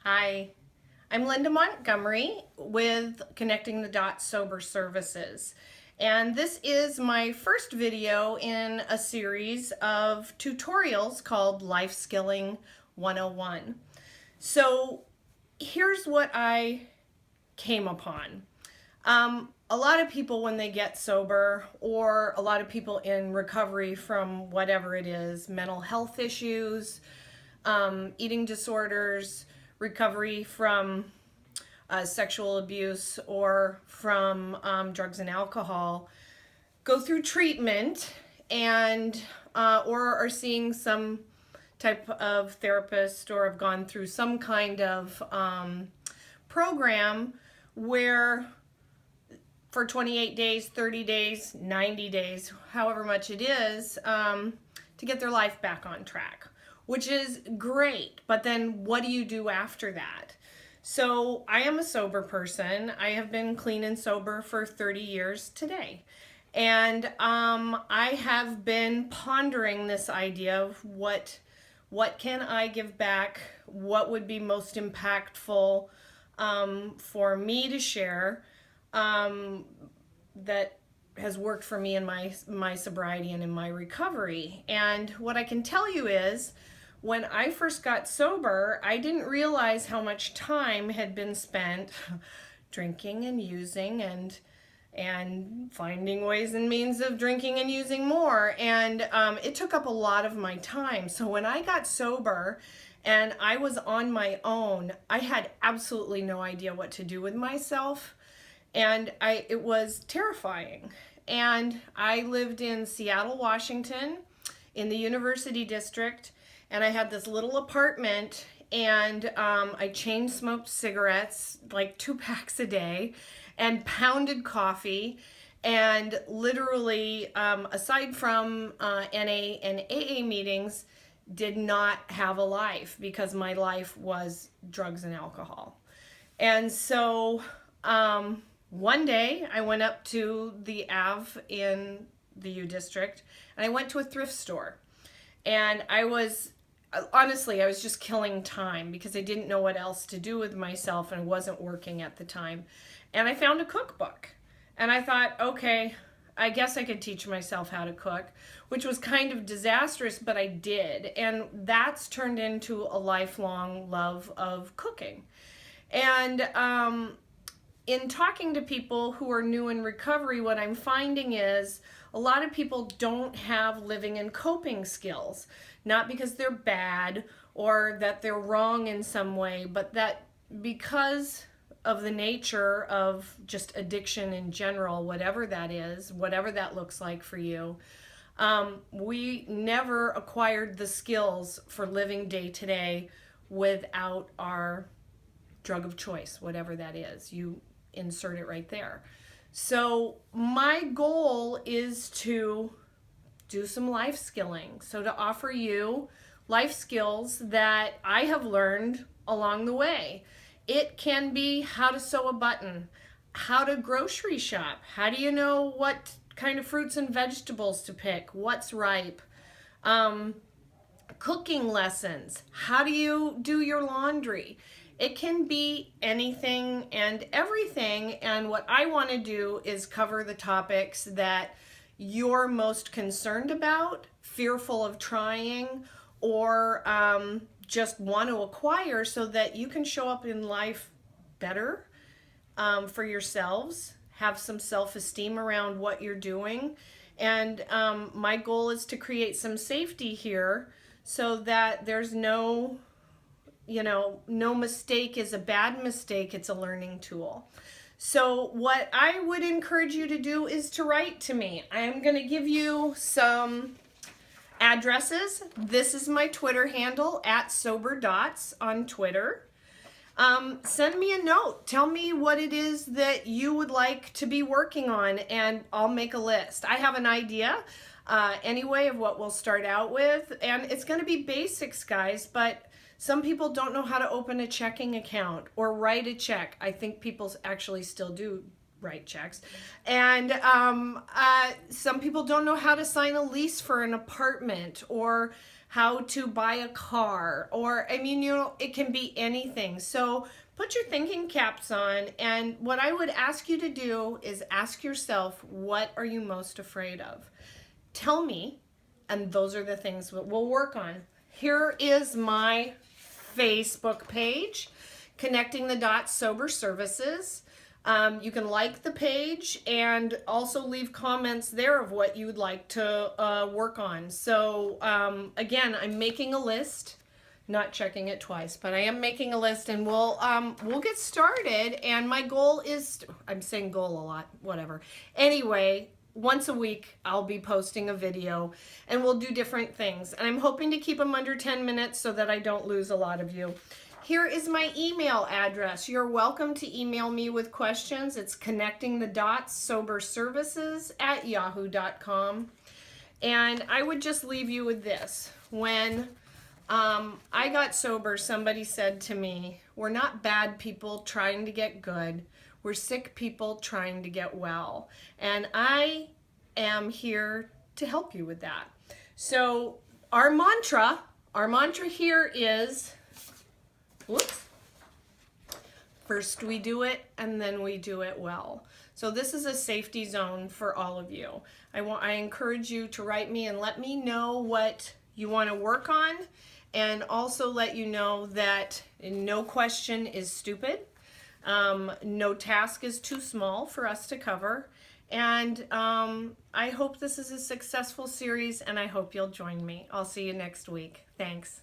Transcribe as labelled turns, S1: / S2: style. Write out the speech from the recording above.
S1: Hi, I'm Linda Montgomery with Connecting the Dots Sober Services. And this is my first video in a series of tutorials called Life Skilling 101. So here's what I came upon. A lot of people, when they get sober, or a lot of people in recovery from whatever it is, mental health issues, eating disorders, recovery from sexual abuse, or from drugs and alcohol, go through treatment and or are seeing some type of therapist or have gone through some kind of program where for 28 days, 30 days, 90 days, however much it is, to get their life back on track, which is great. But then what do you do after that? So I am a sober person. I have been clean and sober for 30 years today. And I have been pondering this idea of what can I give back? What would be most impactful for me to share that has worked for me in my sobriety and in my recovery. And what I can tell you is, when I first got sober, I didn't realize how much time had been spent drinking and using and finding ways and means of drinking and using more. And it took up a lot of my time. So when I got sober and I was on my own, I had absolutely no idea what to do with myself. And it was terrifying. And I lived in Seattle, Washington, in the University District, and I had this little apartment, and I chain smoked cigarettes, like 2 packs a day, and pounded coffee, and literally, aside from NA and AA meetings, did not have a life because my life was drugs and alcohol. And so one day I went up to the Ave in the U District, and I went to a thrift store. And I was just killing time because I didn't know what else to do with myself and wasn't working at the time. And I found a cookbook. And I thought, okay, I guess I could teach myself how to cook, which was kind of disastrous, but I did. And that's turned into a lifelong love of cooking. And in talking to people who are new in recovery, what I'm finding is a lot of people don't have living and coping skills, not because they're bad or that they're wrong in some way, but that because of the nature of just addiction in general, whatever that is, whatever that looks like for you, we never acquired the skills for living day to day without our drug of choice, whatever that is. You insert it right there. So my goal is to do some life skilling. So to offer you life skills that I have learned along the way. It can be how to sew a button, how to grocery shop, how do you know what kind of fruits and vegetables to pick, what's ripe, cooking lessons, how do you do your laundry. It can be anything and everything, and what I want to do is cover the topics that you're most concerned about, fearful of trying, or just want to acquire so that you can show up in life better for yourselves, have some self-esteem around what you're doing. And my goal is to create some safety here so that there's no mistake is a bad mistake. It's a learning tool. So what I would encourage you to do is to write to me. I'm going to give you some addresses. This is my Twitter handle, @SoberDots on Twitter. Send me a note. Tell me what it is that you would like to be working on, and I'll make a list. I have an idea anyway of what we'll start out with, and it's going to be basics, guys, but some people don't know how to open a checking account or write a check. I think people actually still do write checks. And some people don't know how to sign a lease for an apartment or how to buy a car, or, I mean, you know, it can be anything. So put your thinking caps on, and what I would ask you to do is ask yourself, what are you most afraid of? Tell me, and those are the things that we'll work on. Here is my Facebook page, Connecting the Dots Sober Services. You can like the page and also leave comments there of what you would like to work on. So again, I'm making a list, not checking it twice, but I am making a list, and we'll get started. And my goal is, I'm saying goal a lot, whatever. Anyway, once a week I'll be posting a video, and we'll do different things. And I'm hoping to keep them under 10 minutes so that I don't lose a lot of you. Here is my email address. You're welcome to email me with questions. It's connectingthedotssoberservices@yahoo.com. And I would just leave you with this. When I got sober, somebody said to me, we're not bad people trying to get good. We're sick people trying to get well. And I am here to help you with that. So our mantra here is, whoops, first we do it and then we do it well. So this is a safety zone for all of you. I encourage you to write me and let me know what you want to work on, and also let you know that no question is stupid. No task is too small for us to cover. And I hope this is a successful series, and I hope you'll join me. I'll see you next week. Thanks.